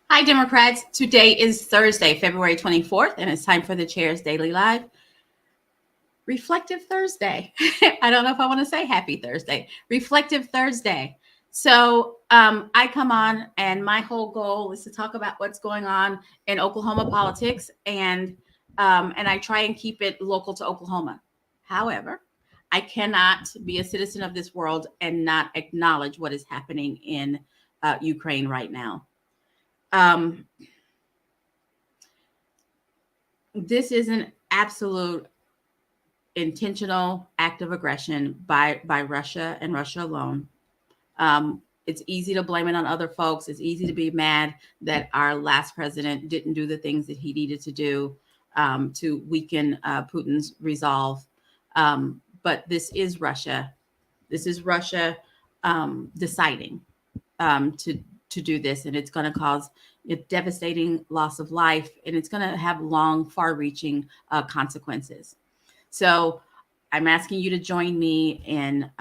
Hi, Democrats. Today is Thursday, February 24th, and it's time for the Chair's Daily Live. Reflective Thursday. I don't know if I want to say happy Thursday. Reflective Thursday. So I come on, and my whole goal is to talk about what's going on in Oklahoma politics, and I try and keep it local to Oklahoma. However, I cannot be a citizen of this world and not acknowledge what is happening in Ukraine right now. This is an absolute intentional act of aggression by Russia and Russia alone. It's easy to blame it on other folks. It's easy to be mad that our last president didn't do the things that he needed to do to weaken Putin's resolve. But this is Russia. This is Russia deciding to do this, and it's going to cause a devastating loss of life, and it's going to have long, far-reaching consequences. So I'm asking you to join me in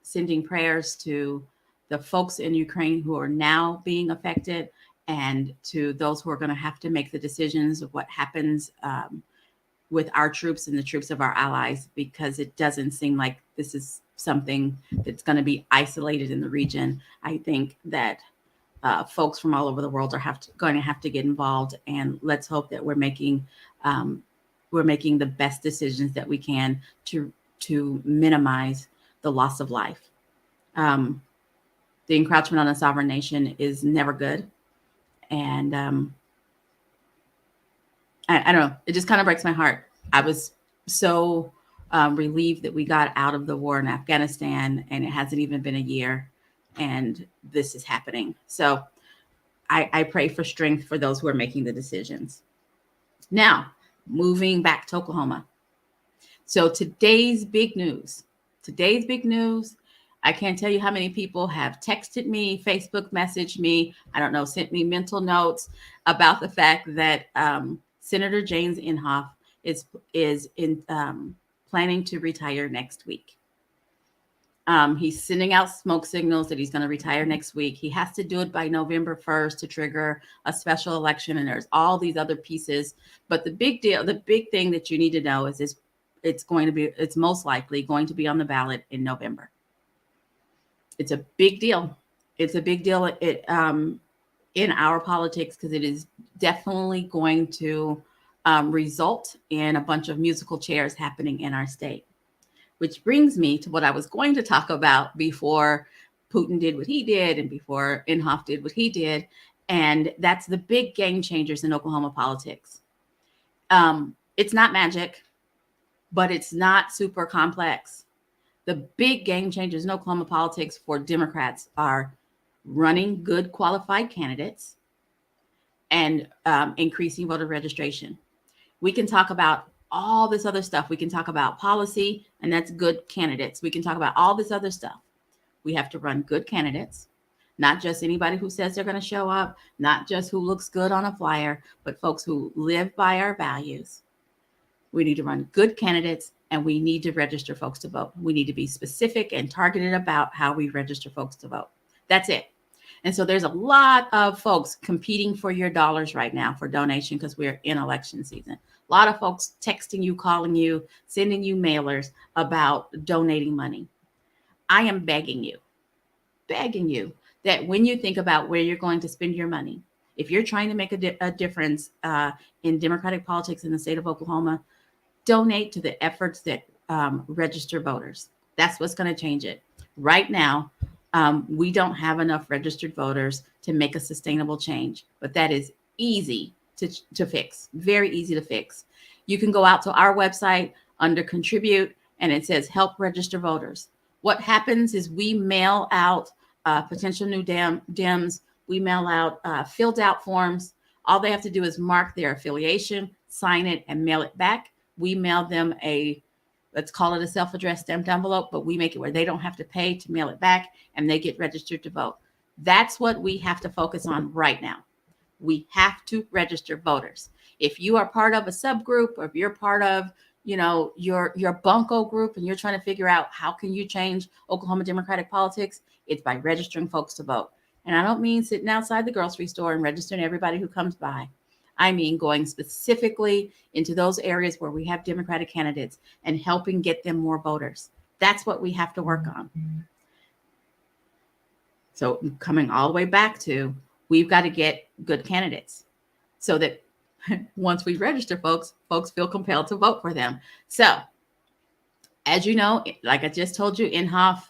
sending prayers to the folks in Ukraine who are now being affected, and to those who are going to have to make the decisions of what happens with our troops and the troops of our allies, because it doesn't seem like this is something that's going to be isolated in the region. I think that folks from all over the world are going to have to get involved, and let's hope that we're making the best decisions that we can to minimize the loss of life. The encroachment on a sovereign nation is never good, and I don't know. It just kind of breaks my heart. I was so relieved that we got out of the war in Afghanistan, and it hasn't even been a year, and this is happening. So I pray for strength for those who are making the decisions. Now, moving back to Oklahoma. So today's big news, I can't tell you how many people have texted me, Facebook messaged me, I don't know, sent me mental notes about the fact that Senator James Inhofe is planning to retire next week. He's sending out smoke signals that he's going to retire next week. He has to do it by November 1st to trigger a special election, and there's all these other pieces. But the big thing that you need to know is it's most likely going to be on the ballot in November. It's a big deal. It's a big deal in our politics, because it is definitely going to result in a bunch of musical chairs happening in our state. Which brings me to what I was going to talk about before Putin did what he did and before Inhofe did what he did. And that's the big game changers in Oklahoma politics. It's not magic, but it's not super complex. The big game changers in Oklahoma politics for Democrats are running good qualified candidates and increasing voter registration. We can talk about all this other stuff. We can talk about policy, and that's good candidates. We can talk about all this other stuff. We have to run good candidates, not just anybody who says they're going to show up, not just who looks good on a flyer, but folks who live by our values. We need to run good candidates, and we need to register folks to vote. We need to be specific and targeted about how we register folks to vote. That's it. And so there's a lot of folks competing for your dollars right now for donation, because we're in election season. A lot of folks texting you, calling you, sending you mailers about donating money. I am begging you that when you think about where you're going to spend your money, if you're trying to make a difference in Democratic politics in the state of Oklahoma, donate to the efforts that register voters. That's what's going to change it. Right now, we don't have enough registered voters to make a sustainable change, but that is easy to fix, very easy to fix. You can go out to our website under contribute, and it says help register voters. What happens is we mail out potential new Dems, we mail out filled out forms. All they have to do is mark their affiliation, sign it, and mail it back. We mail them let's call it a self-addressed stamped envelope, but we make it where they don't have to pay to mail it back, and they get registered to vote. That's what we have to focus on right now. We have to register voters. If you are part of a subgroup, or if you're part of, your bunco group, and you're trying to figure out how can you change Oklahoma Democratic politics, it's by registering folks to vote. And I don't mean sitting outside the grocery store and registering everybody who comes by. I mean going specifically into those areas where we have Democratic candidates and helping get them more voters. That's what we have to work on. So coming all the way back to, we've got to get good candidates so that once we register folks feel compelled to vote for them. So as you know, like I just told you, Inhofe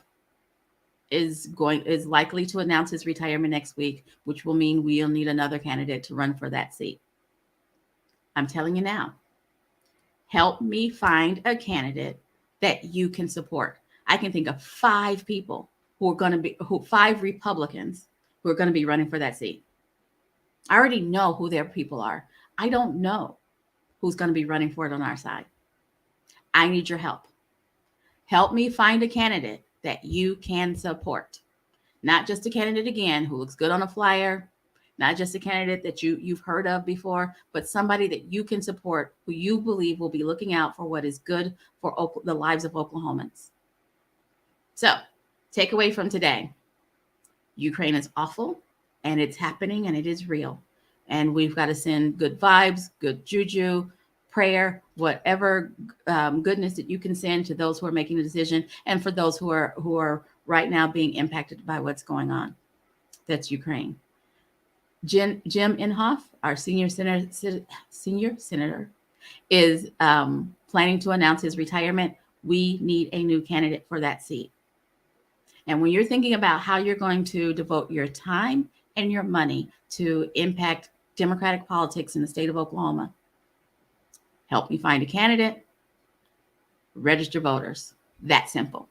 is likely to announce his retirement next week, which will mean we'll need another candidate to run for that seat. I'm telling you now, help me find a candidate that you can support. I can think of 5 people who are going to be 5 Republicans who are going to be running for that seat. I already know who their people are. I don't know who's going to be running for it on our side. I need your help. Help me find a candidate that you can support. Not just a candidate, again, who looks good on a flyer, not just a candidate that you've heard of before, but somebody that you can support, who you believe will be looking out for what is good for the lives of Oklahomans. So, takeaway from today: Ukraine is awful, and it's happening, and it is real. And we've got to send good vibes, good juju, prayer, whatever goodness that you can send to those who are making the decision, and for those who are right now being impacted by what's going on. That's Ukraine. Jim Inhofe, our senior senator, is planning to announce his retirement. We need a new candidate for that seat. And when you're thinking about how you're going to devote your time and your money to impact Democratic politics in the state of Oklahoma, help me find a candidate, register voters. That simple.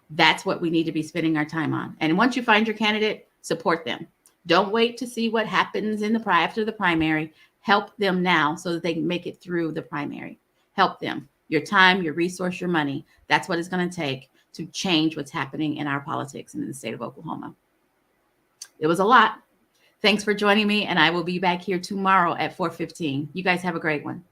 That's what we need to be spending our time on. And once you find your candidate, support them. Don't wait to see what happens after the primary. Help them now so that they can make it through the primary. Help them. Your time, your resource, your money. That's what it's going to take to change what's happening in our politics and in the state of Oklahoma. It was a lot. Thanks for joining me, and I will be back here tomorrow at 4:15. You guys have a great one.